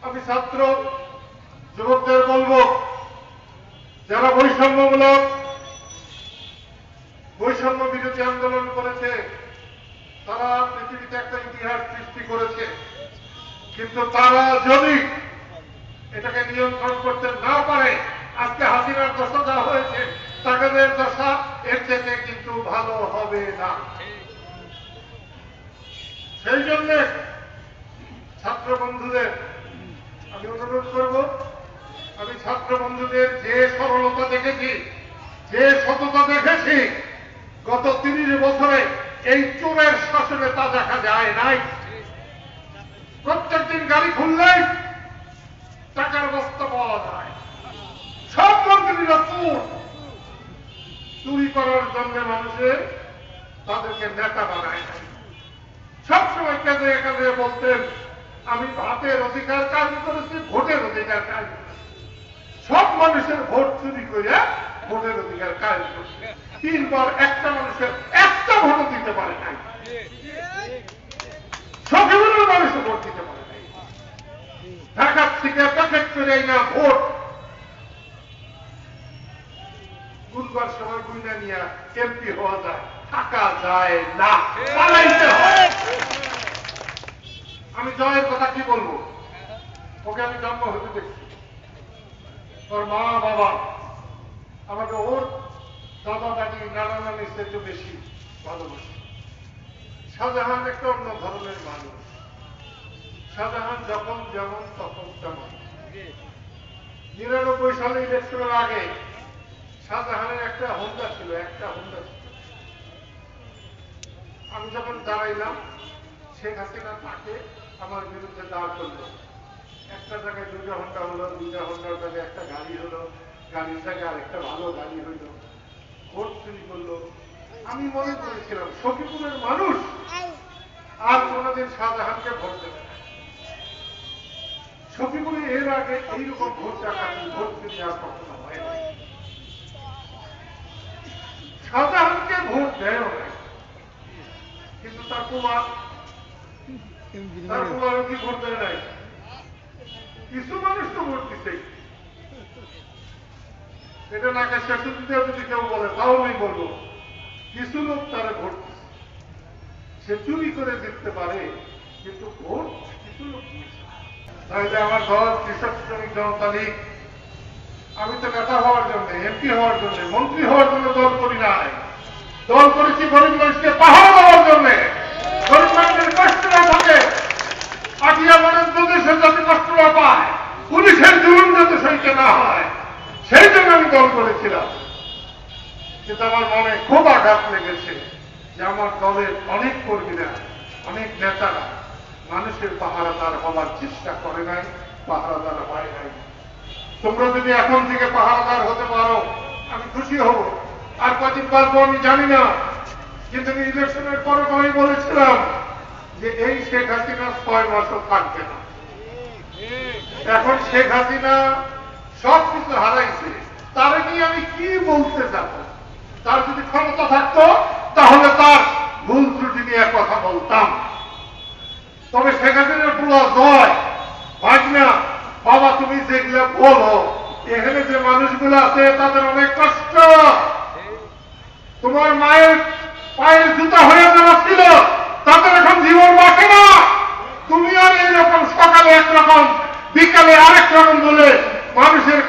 আমি ছাত্র যুবকদের বলবো, যারা বৈষম্য বিরোধী আন্দোলন করেছে, তারা পৃথিবীতে একটা ইতিহাস সৃষ্টি করেছে, কিন্তু তারা যদি এটাকে নিয়ন্ত্রণ করতে না পারে, আজকে হাসিনার দশা যা হয়েছে, তাদের দশা এর থেকে কিন্তু ভালো হবে না। সেই জন্য ছাত্র বন্ধুদের আমি অনুরোধ করব, আমি ছাত্র বন্ধুদের যে সরলতা দেখেছি, যে সততা দেখেছি, গত 30 বছরে এই চোরের শাসনে তা দেখা যায় নাই। প্রত্যেকদিন গাড়ি খুললেই টাকার বস্তা পাওয়া যায়। সব মন্ত্রীরা চোর। চুরি করার জন্য মানুষের তাদেরকে নেতা বানায় নাই। সবসময় কাজে কাজে বলতেন, আমি ভাতের অধিকার কাজ করেছি, ভোটের অধিকার কাজ করেছি। সব মানুষের ভোট চুরি করে ভোটের অধিকার কাজ করছে। 3 বার একটা মানুষের একটা ভোট দিতে পারে নাই। সবগুলো মানুষের ভোট দিতে পারে নাই। ঢাকার থেকে প্যাকেট করে না ভোট গুনবার সময় গুইনা নিয়ে এমপি হওয়া যায়, থাকা যায় না, পালাইতে হয়। আমি জয়ের কথা কি বলবো? ওকে আমি জন্ম হতে দেখছি। ওর মা বাবা আমাকে ওর দাদা দাদি নানা নানির থেকে বেশি ভালোবাসে। শাহজাহান একটা অন্য ধরনের মানুষ। শাহজাহান যখন যেমন তখন তেমন। 99 সালে ইলেকশনের আগে শাহজাহানের একটা হোন্ডা ছিল। আমি যখন দাঁড়াইলাম, শেখ হাসিনা তাকে আমার বিরুদ্ধে দাঁড় করলো। একটা জায়গায় 2টা হোন্ডা হলো, 2টা হোন্ডার জায়গায় একটা গাড়ি হলো, গাড়ির জায়গায় আরেকটা ভালো গাড়ি হইল। ভোট চুরি করলো। আমি মনে করেছিলাম সখীপুরের মানুষ আর কোনদিন শাহজাহানকে ভোট দেবে না। সখীপুরে এর আগে এইরকম ভোট ডাকাতি, ভোট চুরি আর কখনো হয় না। শাহজাহানকে ভোট দেয় না, কিন্তু তার কুমার কি ভোট দেয় নাই? কিছু মানুষ তো ভোট দিচ্ছে। এটা নাকে শেষ দিতে যদি কেউ বলে, তাও আমি বলবো, কিছু লোক তারা ভোট দিচ্ছে। সে চুরি করে জিততে পারে, কিন্তু ভোট কিছু লোক দিচ্ছে। তাইলে আমার দল কৃষক শ্রমিক জনতা লীগ, আমি তো নেতা হওয়ার জন্য, এমপি হওয়ার জন্য, মন্ত্রী হওয়ার জন্য দল করি নাই। দল করেছি গরিব মানুষকে পাহাড় দেওয়ার জন্য, গরিব মানুষের কষ্ট না থাকে, আটিয়া মানুষ প্রদেশের যাতে কষ্ট না পায়, পুলিশের জুলুম যাতে সইতে না হয়, সেই জন্য আমি দল করেছিলাম। কিন্তু আমার মনে খুব আঘাত লেগেছে যে আমার দলের অনেক কর্মীরা, অনেক নেতারা মানুষের পাহারাদার হওয়ার চেষ্টা করে নাই, পাহারাদার হয় নাই। তোমরা যদি এখন থেকে পাহারাদার হতে পারো, আমি খুশি হব। আর কদিন বাঁচবো আমি জানি না, কিন্তু ইলেকশনের পরে আমি বলেছিলাম যে এই শেখ হাসিনা 6 মাসও থাকবে না। এখন শেখ হাসিনা সবকিছু হারাইছে, তার নিয়ে আমি কি বলতে যাব? তার যদি ক্ষমতা থাকতো তাহলে তার ভুল ত্রুটি নিয়ে কথা বলতাম। তবে শেখ হাসিনার পুরো জয়, ভাগনা বাবা, তুমি যেগুলো বলো, এখানে যে মানুষগুলো আছে তাদের অনেক কষ্ট। তোমার মায়ের পায়ের জুতা হয়ে যাওয়া ছিল, তাদের এখন জীবন বাঁচে না। তুমি আর এইরকম সকালে একরকম, বিকালে আরেক রকম বলে মানুষের